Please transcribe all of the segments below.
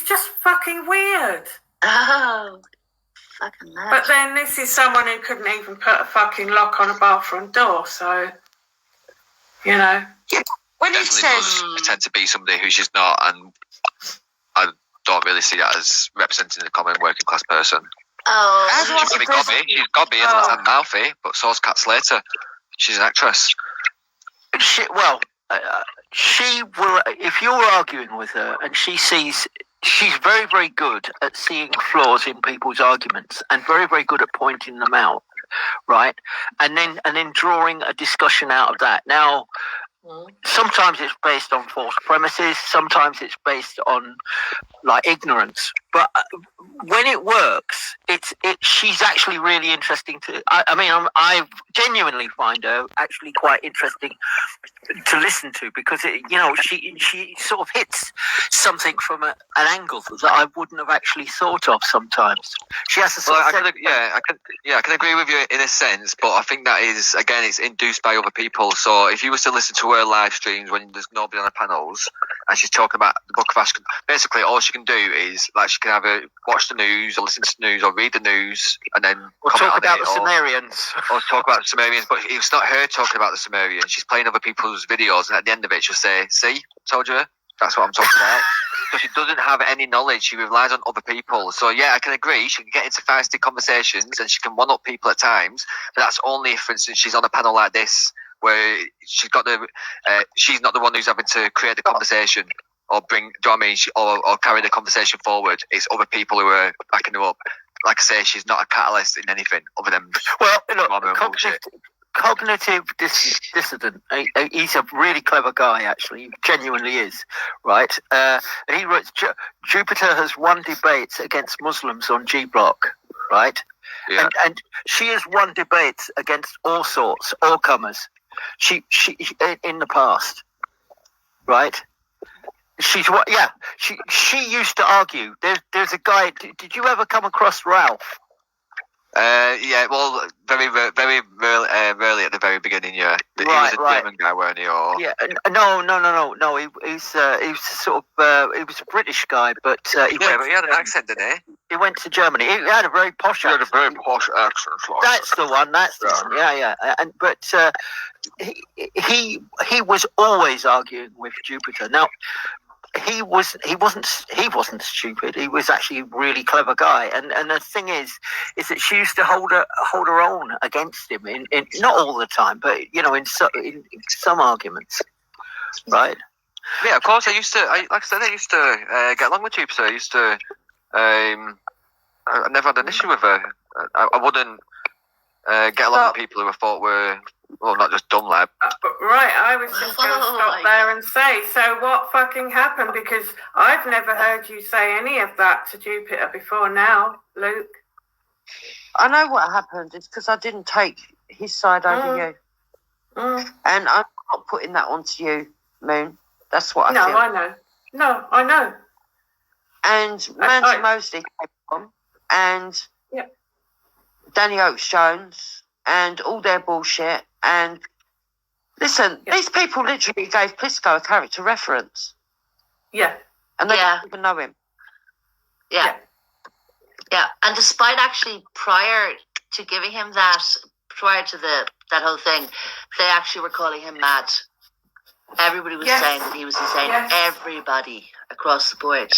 just fucking weird. Oh, fucking mad. But then this is someone who couldn't even put a fucking lock on a bathroom door, so, you know. Yeah, when it says... pretend to be somebody who she's not, and I don't really see that as representing the common working class person. Oh. She's gobby and mouthy, but so's Kat Slater. She's an actress. She will, if you're arguing with her and she's very, very good at seeing flaws in people's arguments and very, very good at pointing them out, right? And then drawing a discussion out of that. Now, sometimes it's based on false premises, sometimes it's based on like ignorance, but when it works, she's actually really interesting I genuinely find her actually quite interesting to listen to, because she sort of hits something from an angle that I wouldn't have actually thought of sometimes. She has a I can agree with you in a sense, but I think that is, again, it's induced by other people. So if you were to listen to her live streams when there's nobody on the panels and she's talking about the Book of Ashton, basically all she can do is, like, she can either watch the news or listen to the news or read the news and then talk about the Sumerians. Or talk about the Sumerians, but it's not her talking about the Sumerians. She's playing other people's videos, and at the end of it she'll say, "See, told you, that's what I'm talking about." So she doesn't have any knowledge. She relies on other people. So yeah, I can agree. She can get into feisty conversations and she can one-up people at times. But that's only if, for instance, she's on a panel like this where she's got she's not the one who's having to create the conversation or bring. Do you know what I mean? Or carry the conversation forward. It's other people who are backing her up. Like I say, she's not a catalyst in anything other than cognitive dissident. He's a really clever guy, actually. He genuinely is, right? And he writes, Jupiter has won debates against Muslims on G Block, right? Yeah. And she has won debates against all sorts, all comers. She in the past, right? She used to argue. There's a guy. Did you ever come across Ralph? Yeah, well, very rarely at the very beginning. Yeah, he was a German guy, weren't he? Or yeah, no. He's sort of he was a British guy, but but he had an accent, didn't he? He went to Germany. He had a very posh accent. He had a very posh accent. That's the one. Yeah. But he was always arguing with Jupiter. Now, he wasn't stupid. He was actually a really clever guy. And the thing is that she used to hold her own against him in not all the time, but in some arguments, right? Yeah, of course. I used to get along with Jupiter. I never had an issue with her. I wouldn't get along with people who I thought were, well, not just dumb lab. Right, I was just going to stop there and say, so what fucking happened? Because I've never heard you say any of that to Jupiter before now, Luke. I know what happened. It's because I didn't take his side over you. And I'm not putting that onto you, Moon. That's what I feel. I know. And Mandy Mosley came on, and Danny Oakes-Jones, and all their bullshit. And listen, these people literally gave Plisco a character reference. Yeah. And they didn't even know him. Yeah. And despite actually prior to giving him that, prior to that whole thing, they actually were calling him mad. Everybody was saying that he was insane. Yes. Everybody across the board.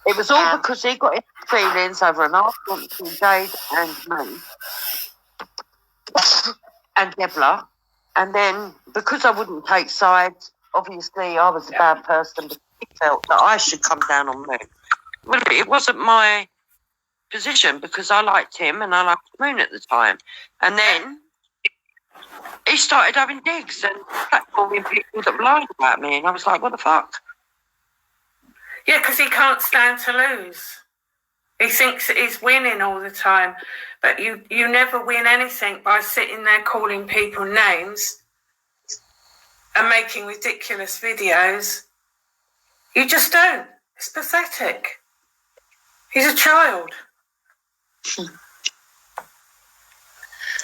It was all because he got his feelings over an argument between Jade and me and Debla. And then, because I wouldn't take sides, obviously I was a bad person, but he felt that I should come down on Moon. Well, it wasn't my position, because I liked him and I liked Moon at the time. And then he started having digs and platforming people that were lying about me, and I was like, what the fuck? Yeah, because he can't stand to lose. He thinks that he's winning all the time. But you never win anything by sitting there calling people names and making ridiculous videos. You just don't. It's pathetic. He's a child.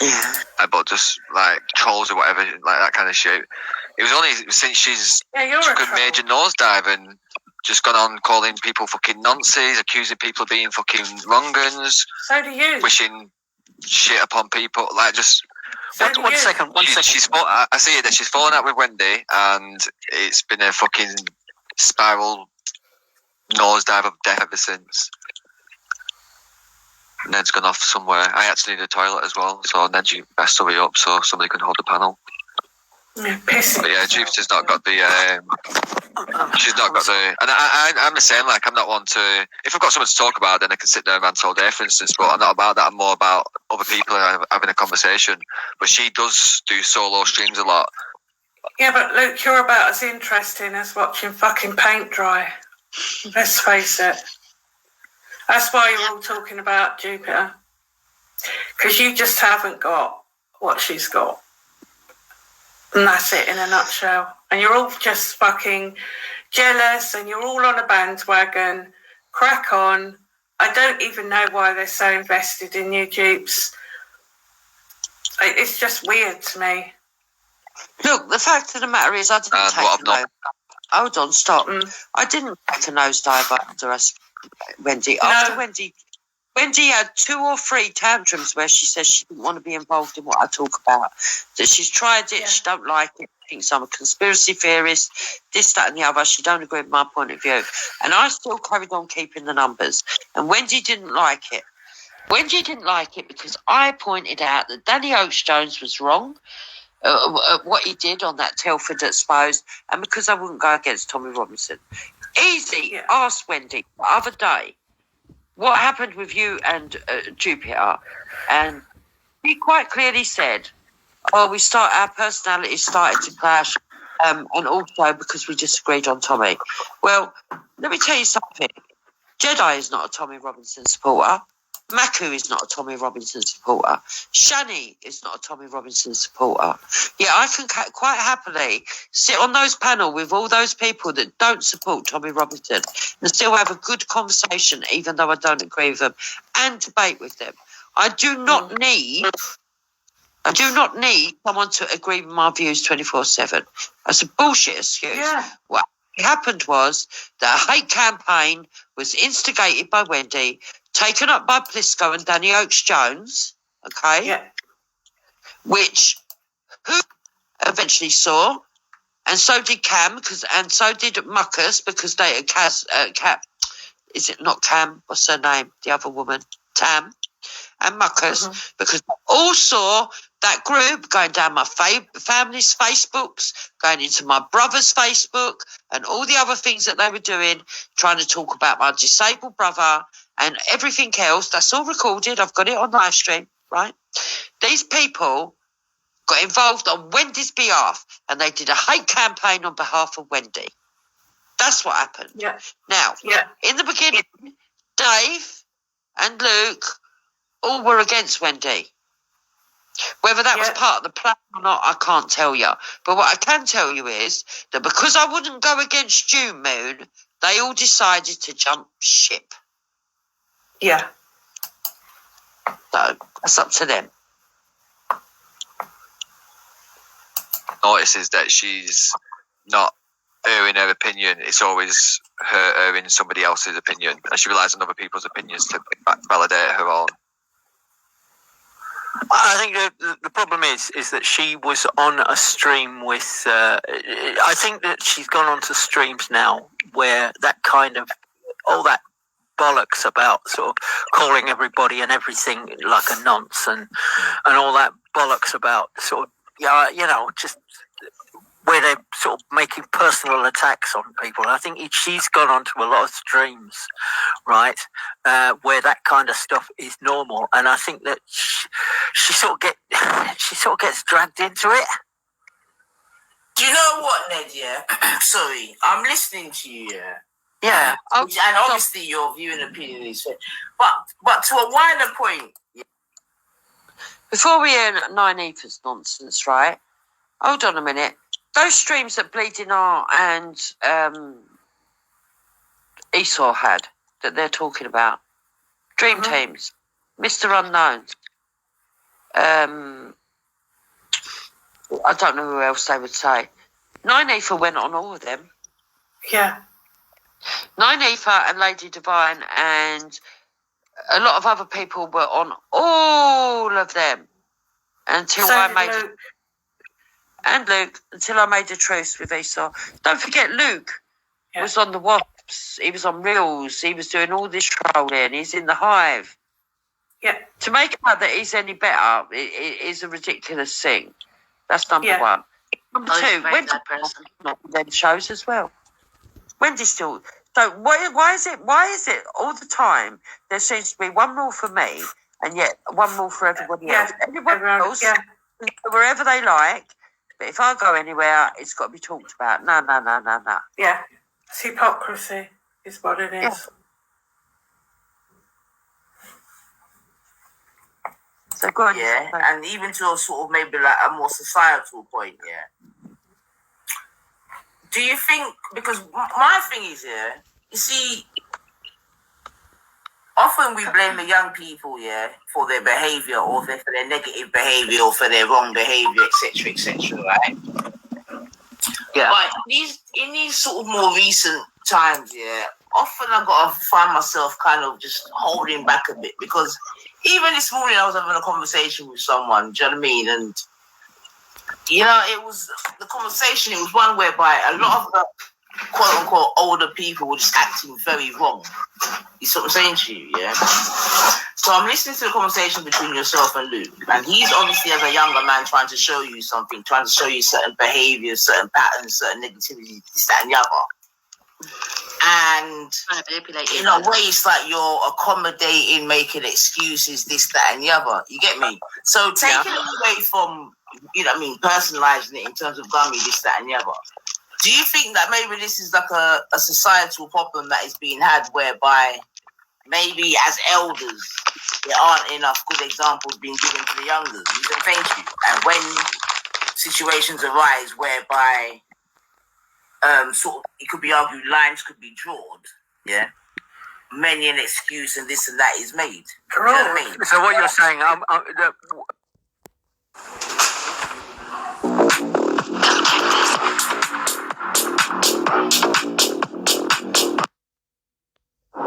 Yeah. But just like trolls or whatever, like that kind of shit. It was only since she's You're took a a troll. major nosedive and just gone on calling people fucking nonces, accusing people of being fucking wrong-uns, So do you. wishing shit upon people, like just. So do One you. second. I see that she's fallen out with Wendy, and it's been a fucking spiral nosedive of death ever since. Ned's gone off somewhere. I actually need a toilet as well, so Ned, you best hurry up so somebody can hold the panel. Yeah, pissing. But yeah, Jupiter's not got the. She's not got the. And I'm the same. Like I'm not one to. If I've got someone to talk about, then I can sit there and rant all day, for instance. But I'm not about that. I'm more about other people and having a conversation. But she does do solo streams a lot. Yeah, but Luke, you're about as interesting as watching fucking paint dry. Let's face it. That's why you're all talking about Jupiter. Because you just haven't got what she's got. And that's it in a nutshell. And you're all just fucking jealous and you're all on a bandwagon. Crack on. I don't even know why they're so invested in you, Jupes. It's just weird to me. Look, the fact of the matter is, I didn't take a nose. Hold on, stop. I didn't take a nosedive after us, Wendy. After Wendy had 2 or 3 tantrums where she says she didn't want to be involved in what I talk about. That she's tried it, she don't like it, thinks I'm a conspiracy theorist, this, that and the other. She don't agree with my point of view. And I still carried on keeping the numbers. And Wendy didn't like it. Wendy didn't like it because I pointed out that Danny Oakes-Jones was wrong. What he did on that Telford Exposed, and because I wouldn't go against Tommy Robinson. Easy asked Wendy the other day, what happened with you and Jupiter? And he quite clearly said, our personalities started to clash, and also because we disagreed on Tommy. Well, let me tell you something. Jedi is not a Tommy Robinson supporter. Maku is not a Tommy Robinson supporter. Shani is not a Tommy Robinson supporter. Yeah, I can quite happily sit on those panel with all those people that don't support Tommy Robinson and still have a good conversation, even though I don't agree with them, and debate with them. I do not need someone to agree with my views 24/7. That's a bullshit excuse. Yeah. What happened was that a hate campaign was instigated by Wendy, taken up by Plisco and Danny Oakes-Jones, okay? Yeah. Which who eventually saw, and so did Cam, and so did Muckus, because they had Cat. Is it not Cam? What's her name? The other woman, Tam, and Muckus, because they all saw that group going down my family's Facebooks, going into my brother's Facebook, and all the other things that they were doing, trying to talk about my disabled brother and everything else. That's all recorded. I've got it on live stream, right? These people got involved on Wendy's behalf, and they did a hate campaign on behalf of Wendy. That's what happened. Yeah. Now, in the beginning, Dave and Luke all were against Wendy. Whether that was part of the plan or not, I can't tell you. But what I can tell you is that because I wouldn't go against June Moon, they all decided to jump ship. Yeah. So that's up to them. Notices that she's not airing her opinion. It's always her airing somebody else's opinion, and she relies on other people's opinions to validate her own. I think the problem is that she was on a stream with. I think that she's gone onto streams now where that kind of all that bollocks about sort of calling everybody and everything like a nonce and all that bollocks about sort of just where they're sort of making personal attacks on people. I think she's gone onto a lot of streams, right, where that kind of stuff is normal, and I think that she sort of gets dragged into it. Do you know what, Ned? Yeah, sorry, I'm listening to you. Yeah, and obviously your view and opinion is fair, but to a wider point. Before we end Nine Ether's nonsense, right? Hold on a minute. Those streams that Bleeding Art and Esau had, that they're talking about, Dream Teams, Mr. Unknowns, I don't know who else they would say. Nine Ether went on all of them. Yeah. Nine Ether and Lady Divine and a lot of other people were on all of them until So I did made Luke. and Luke until I made a truce with Esau. Don't forget Luke was on the Wasps. He was on Reels. He was doing all this trolling. He's in the Hive. Yeah. To make out that he's any better is a ridiculous thing. That's number one. Number Oh, he's two, a very Wendy bad person. not on them shows as well. Wendy still. So why is it all the time there seems to be one rule for me and yet one rule for everybody else? Everyone else, wherever they like. But if I go anywhere, it's got to be talked about. No. Yeah. It's hypocrisy is what it is. Yeah. So go on. Yeah, and even to a sort of maybe like a more societal point, yeah. Do you think, because my thing is, yeah, you see, often we blame the young people, yeah, for their behaviour or for their negative behaviour or for their wrong behaviour, etc., right? Yeah. But in these sort of more recent times, yeah, often I gotta find myself kind of just holding back a bit because even this morning I was having a conversation with someone, do you know what I mean? And you know, it was the conversation, it was one whereby a lot of the quote unquote older people were just acting very wrong. You see what I'm saying to you, yeah? So I'm listening to the conversation between yourself and Luke, and he's obviously as a younger man trying to show you something, trying to show you certain behaviours, certain patterns, certain negativity, this, that, and the other. And in a way, it's like you're accommodating, making excuses, this, that, and the other. You get me? So taking it away from, you know what I mean, personalising it in terms of gummy, this, that, and the other. Do you think that maybe this is like a societal problem that is being had whereby maybe as elders there aren't enough good examples being given to the youngers? Thank you. And when situations arise whereby sort of it could be argued lines could be drawn, yeah, many an excuse and this and that is made. You know what I mean? So what you're saying,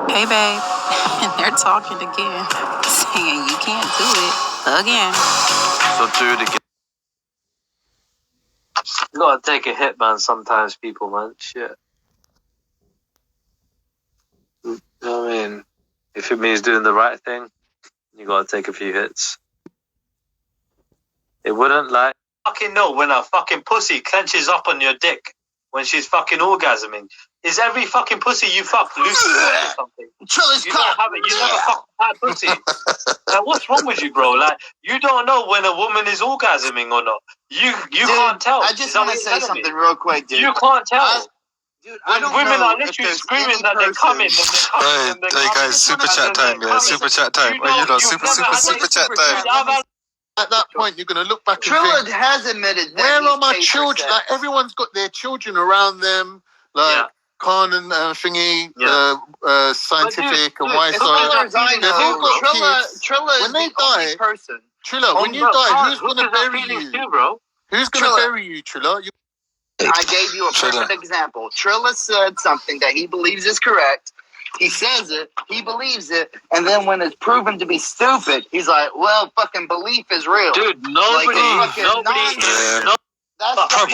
Hey, babe. They're talking again, saying you can't do it again. So do it again. You gotta take a hit, man, sometimes, people, man. Shit. You know what I mean? If it means doing the right thing, you gotta take a few hits. It wouldn't like... Fucking know when a fucking pussy clenches up on your dick when she's fucking orgasming. Is every fucking pussy you fuck loose or something? You don't have it. You never fuck that pussy. Like, what's wrong with you, bro? Like, you don't know when a woman is orgasming or not. You dude, can't tell. I just want to say something real quick, dude. You can't tell. Dude, when women are literally screaming that they're coming and they're coming and they're coming. Hey guys, super chat time, yeah, super chat time. Super chat time. At that point, you're going to look back and think, has admitted that where are my children? Like, everyone's got their children around them, like Khan and Thingy, Scientific and YSO. They've all got kids. Trilla when they die, Trilla, when you die, who's going to bury you? Who's going to bury you, Trilla? I gave you a perfect example. Trilla said something that he believes is correct. He says it, he believes it, and then when it's proven to be stupid, he's like, well, fucking belief is real. Dude, nobody.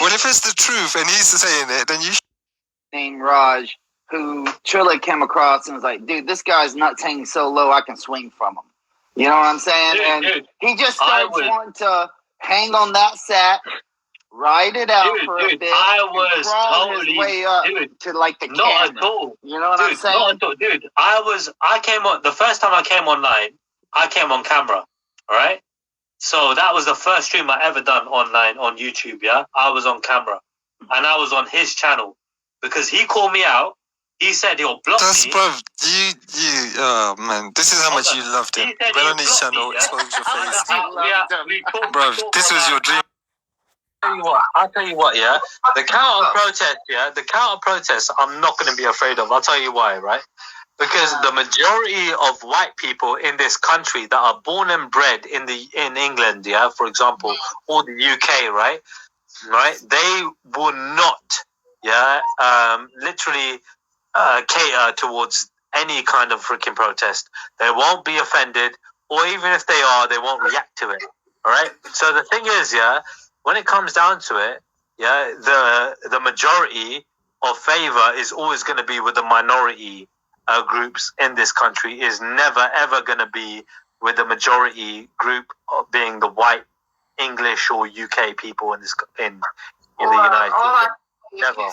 What if it's the truth and he's saying it, then you named Raj, who Trilla came across and was like, dude, this guy's nuts hanging so low I can swing from him. You know what I'm saying? Dude, he just starts wanting to hang on that sack, ride it out for a bit. I was totally his way up to like the not camera. At all. You know what I'm saying? Not at all, dude. I came on the first time I came online. I came on camera. All right. So that was the first stream I ever done online on YouTube. Yeah, I was on camera, and I was on his channel because he called me out. He said he'll block me. Bruv, oh man, this is how much you loved him. Went on his channel, exposed your face. Bruv, this was your dream. I'll tell you what, yeah. The counter protest, I'm not going to be afraid of. I'll tell you why, right? Because the majority of white people in this country that are born and bred in England, yeah, for example, or the UK, right, they will not, literally cater towards any kind of freaking protest. They won't be offended, or even if they are, they won't react to it. All right. So the thing is, when it comes down to it, the majority of favor is always going to be with the minority groups in this country. Is never ever going to be with the majority group of being the white English or UK people in the United Kingdom.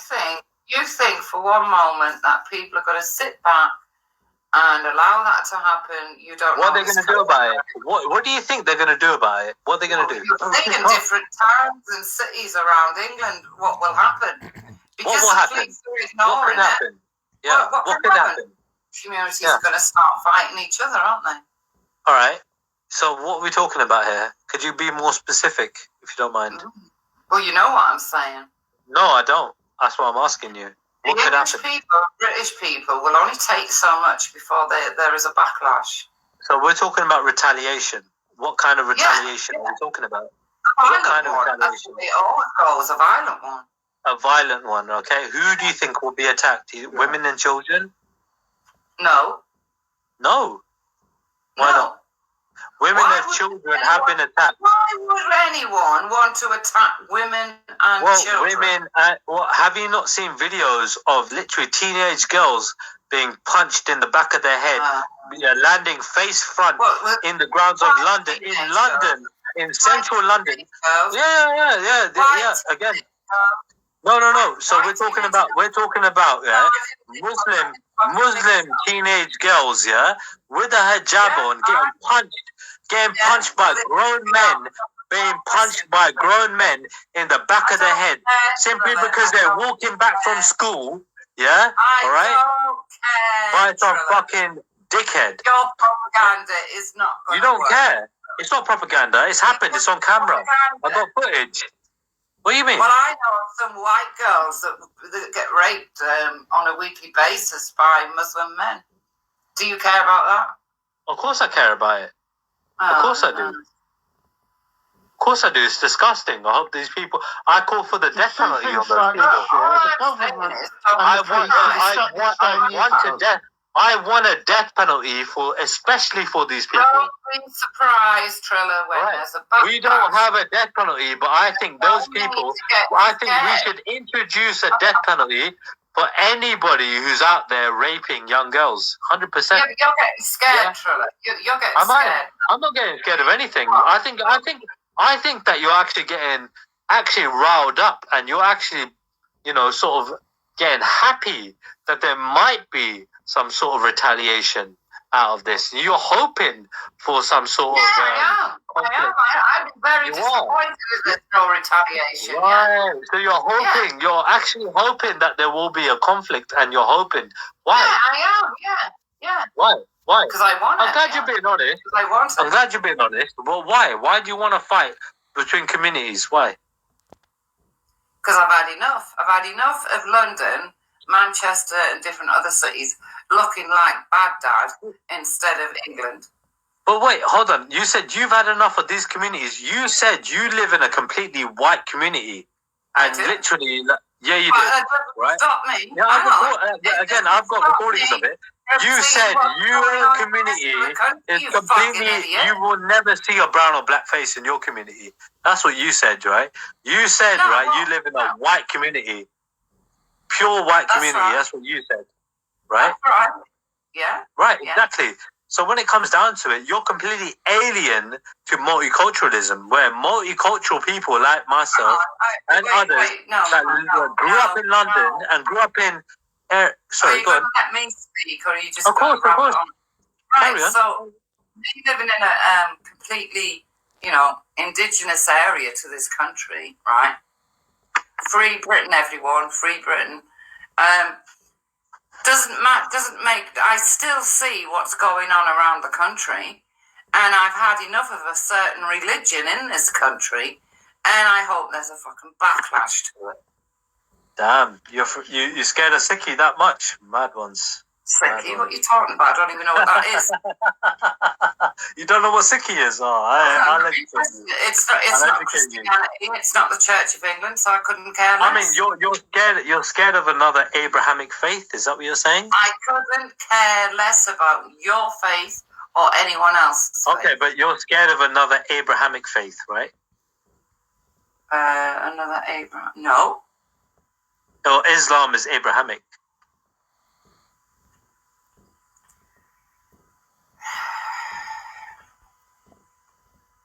You think for one moment that people are going to sit back and allow that to happen? You don't what know are they going to do about it? What do you think they're going to do about it? What are they going to do? You think in different towns and cities around England what will happen? Because what will happen? What could happen? Yeah, what could happen? Communities are going to start fighting each other, aren't they? All right. So what are we talking about here? Could you be more specific, if you don't mind? Well, you know what I'm saying. No, I don't. That's what I'm asking you. What could happen? British people will only take so much before there is a backlash. So we're talking about retaliation. What kind of retaliation are we talking about? What kind of retaliation? It always goes, a violent one. A violent one, okay. Who do you think will be attacked? Women and children? No. No. Why not? Women and children have been attacked. Why would anyone want to attack women and children? Have you not seen videos of literally teenage girls being punched in the back of their head, landing face front in the grounds of London, in central London? Yeah. Again. No. So we're talking about Muslim teenage girls, with a hijab on, getting punched by grown men, being punched by grown men in the back of their head, simply because they're walking back from school, all right? By some fucking dickhead. Your propaganda is not You don't care. It's not propaganda. It's happened. It's on camera. I got footage. What do you mean? Well, I know of some white girls that get raped on a weekly basis by Muslim men. Do you care about that? Of course I care about it. Of course I do. Of course I do. It's disgusting. I hope these people... I call for the death penalty on those people. I want a death penalty especially for these people. Don't be surprised, Trilla, when there's a backlash. We don't have a death penalty, but I think those people... I think we should introduce a death penalty for anybody who's out there raping young girls. 100%. You're getting scared, Trilla. You're getting scared. I'm not getting scared of anything. I think that you're actually getting riled up, and you're actually, sort of getting happy that there might be some sort of retaliation out of this. You're hoping for some sort of I am. I'm very disappointed if there's no retaliation. Right. So you're hoping, you're actually hoping that there will be a conflict, and you're hoping. Why? Yeah, I am. Yeah. Why? Because I want it. I'm glad you're being honest. I want it. I'm glad you're being honest. But why? Why do you want to fight between communities? Why? Because I've had enough. I've had enough of London, Manchester, and different other cities looking like Baghdad instead of England. But wait, hold on. You said you've had enough of these communities. You said you live in a completely white community. And literally, yeah, you did. Right? Stop me. Yeah, I've got recordings of it. You said your community is completely... You will never see a brown or black face in your community. That's what you said, right? You said, you live in a white community. Pure white community. Right. That's what you said. Right? That's right. Yeah. Right, exactly. So when it comes down to it, you're completely alien to multiculturalism, where multicultural people like myself and others grew up in London and grew up in... sorry, are you going to let me speak, or are you just... Of course. Right, so me living in a completely, indigenous area to this country, right? Free Britain, everyone, free Britain. Doesn't make... I still see what's going on around the country, and I've had enough of a certain religion in this country, and I hope there's a fucking backlash to it. Damn, you scared of Sikhi that much? Mad ones. Sickie, what are you talking about? I don't even know what that is. You don't know what Sickie is? Oh, I'll educate you. It's not Christianity. It's not the Church of England, so I couldn't care less. I mean, you're scared of another Abrahamic faith. Is that what you're saying? I couldn't care less about your faith or anyone else's faith. Okay, but you're scared of another Abrahamic faith, right? Another Abraham? No. No, Islam is Abrahamic.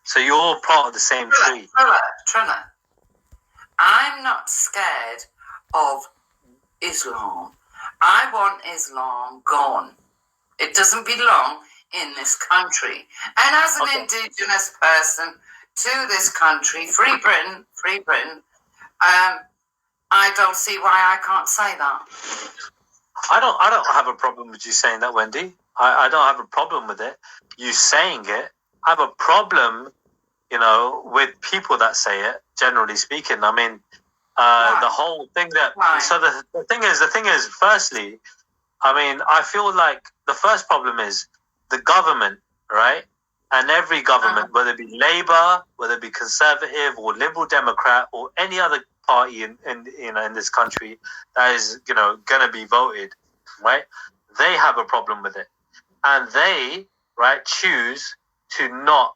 So you're all part of the same tree. Trilla, I'm not scared of Islam. I want Islam gone. It doesn't belong in this country. And as an indigenous person to this country, Free Britain, I don't see why I can't say that. I don't have a problem with you saying that, Wendy. I don't have a problem with it. You saying it. I have a problem, with people that say it, generally speaking. I mean, the whole thing that... Right. So the thing is, firstly, I mean, I feel like the first problem is the government, right? And every government, whether it be Labour, whether it be Conservative or Liberal Democrat or any other party in this country that is, going to be voted, right? They have a problem with it. And they, right, choose to not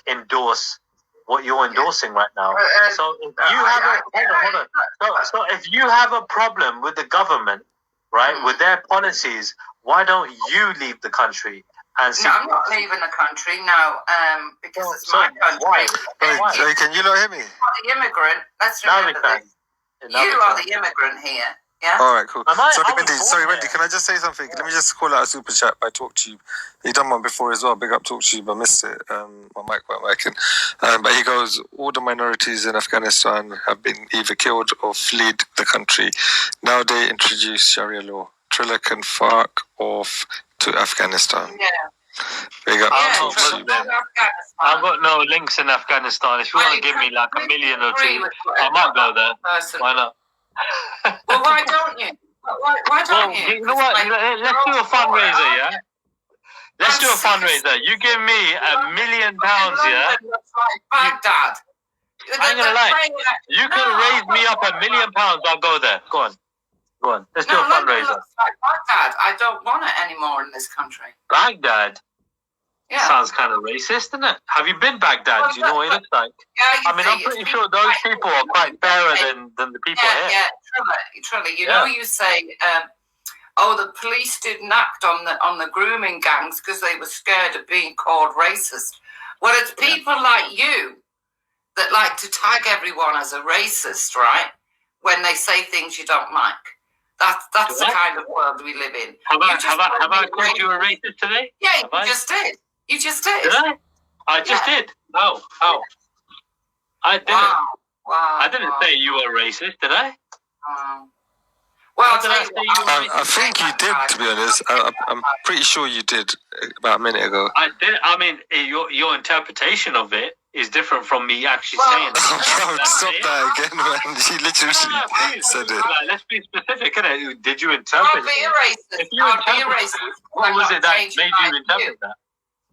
endorse what you're endorsing right now. So if you have hold on. So if you have a problem with the government, right, with their policies, why don't you leave the country and see? No, I'm not leaving the country. No, because it's my country. Why? Hey, can you not hear me? You are the immigrant. Let's remember this. You are the immigrant here. Yeah. All right, cool. Sorry, Wendy, can I just say something? Let me just call out a super chat by Talk to You. He done one before as well. Big up Talk to You, but I missed it. My mic weren't working. But he goes, all the minorities in Afghanistan have been either killed or fled the country. Now they introduce Sharia law. Trilla can fuck off to Afghanistan. Yeah. Big up Talk to You. I've got no links in Afghanistan. If you want to give me like $1 million or two, I might go there. Why not? Well, why don't you? Why don't you? You know what? Let's do a fundraiser, yeah? Let's do a fundraiser. You give me £1 million, yeah? Baghdad. I ain't gonna lie. You can raise me up £1 million. I'll go there. Go on. Let's do a fundraiser. Looks like Baghdad. I don't want it anymore in this country. Baghdad? Yeah. Sounds kind of racist, doesn't it? Have you been Baghdad? Do you know what it looks like? Yeah, I'm pretty sure those people are quite fairer than the people here. Yeah, truly. You know, you say, the police didn't act on the grooming gangs because they were scared of being called racist. Well, it's people like you that like to tag everyone as a racist, right? When they say things you don't like. That's the kind of world we live in. Have I called you a racist today? Yeah, you just did. You just did. Did I? I just did. No. How? I didn't. Wow. I didn't say you were racist, did I? Well, I think you did, to be honest. I'm pretty sure you did about a minute ago. I did. I mean, your interpretation of it is different from me actually saying it. Bro, stop that again, man. She literally said it. Let's be specific, innit? Did you interpret it? I'll be a racist. If you what was it that made you interpret that?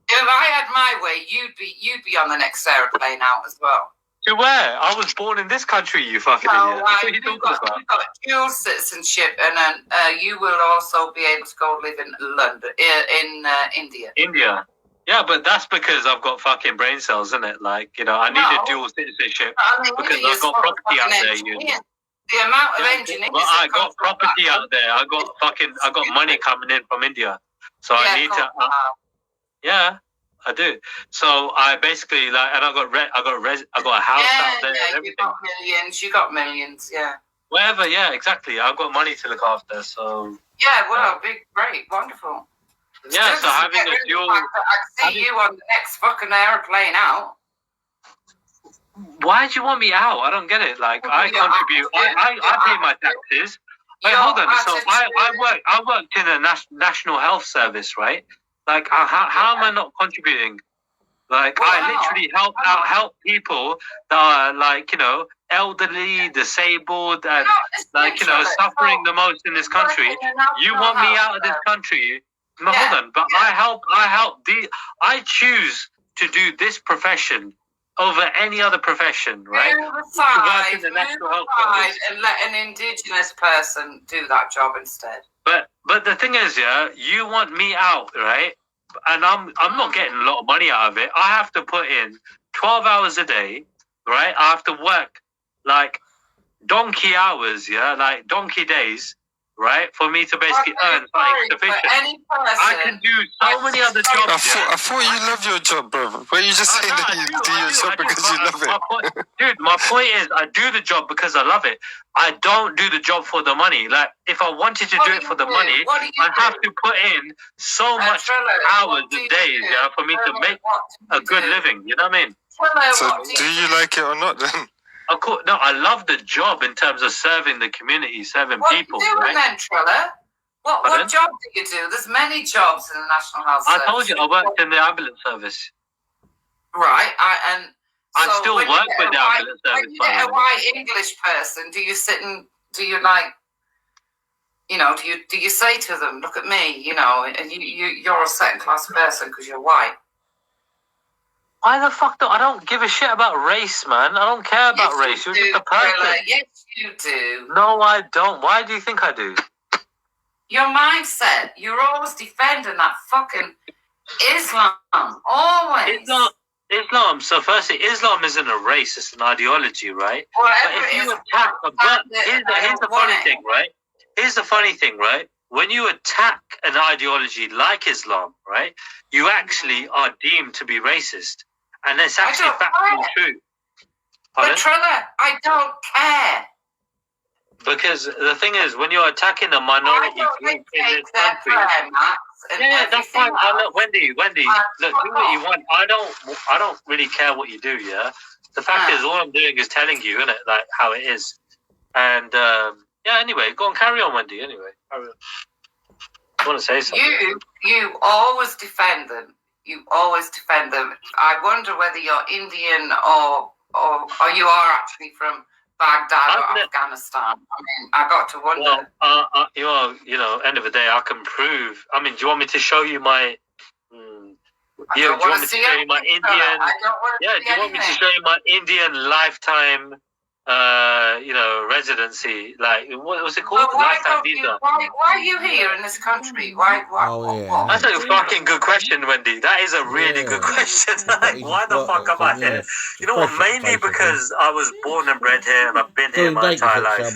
If I had my way, you'd be on the next airplane out as well. To where? I was born in this country, you fucking idiot. What are you talking about? You've got dual citizenship, and then you will also be able to go live in London, in India. India? Yeah, but that's because I've got fucking brain cells, isn't it? Like, I need a dual citizenship because I've got property out there. The amount of engineers. Well, I got property out there. I got money coming in from India, so I need to. Yeah, I do. So I basically and I got a house out there. Yeah, and everything. You got millions. Yeah. Whatever. Yeah, exactly. I've got money to look after. So. Yeah. Well, big, great, wonderful. Yeah. So having a dual. I see you on the next fucking airplane out. Why do you want me out? I don't get it. Like I contribute. I pay my taxes. Wait, hold on. So I worked in a national health service, right? Like, how am I not contributing? Like, I literally help people that are elderly, disabled, and suffering the most in this country. You want me out of this country? No, hold on. But I help. I choose to do this profession over any other profession, right? Move aside and let an indigenous person do that job instead. But the thing is, you want me out, right? And I'm not getting a lot of money out of it. I have to put in 12 hours a day, right? I have to work like donkey hours, like donkey days, right? For me to basically earn something sufficient. I can do so many other jobs. I thought you love your job, bro. Why you just saying that you do your job because you love it? My point is, I do the job because I love it. I don't do the job for the money. Like, if I wanted to do it for the money, I have to put in so much hours and days, for me to make a good living. You know what I mean? So, do you like it or not then? Of course, no, I love the job in terms of serving the community, serving people. What are you doing then, Triller? What job do you do? There's many jobs in the National Health Service. I told you I worked in the ambulance service. Right, I still work with the ambulance service. When you get a white English person, do you sit and do you say to them, "Look at me, you're a second class person because you're white"? Why the fuck I don't give a shit about race, man. I don't care about race. You're just a person. Yes, you do. No, I don't. Why do you think I do? Your mindset. You're always defending that fucking Islam. Always. Islam. So firstly, Islam isn't a race. It's an ideology, right? Whatever but if you attack, here's the funny thing, right? Here's the funny thing, right? When you attack an ideology like Islam, right, you actually are deemed to be racist. And it's actually factually true. But Triller, I don't care. Because the thing is, when you're attacking a minority group in this country, that's fine. Look, Wendy, look, do what you want. I don't really care what you do. Yeah, the fact is, all I'm doing is telling you, innit, like how it is. And anyway, go on, carry on, Wendy. Anyway, carry on. I want to say something. You always defend them. You always defend them. I wonder whether you're Indian or you are actually from Baghdad or Afghanistan. I mean, I got to wonder. Well, end of the day, I can prove. I mean, do you want me to show you my? Do you want me to show you my Indian? Do you want me to show you my Indian lifetime? Residency, like what was it called? Why are you here in this country? Why? That's a fucking good question, Wendy. That is a really good question. Like, why the fuck am I here? You know what? Mainly because I was born and bred here, and I've been here my entire life.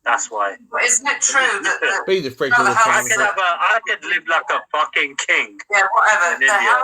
That's why. But isn't it true that be the fridge all the time? I could live like a fucking king. Yeah, whatever. In India.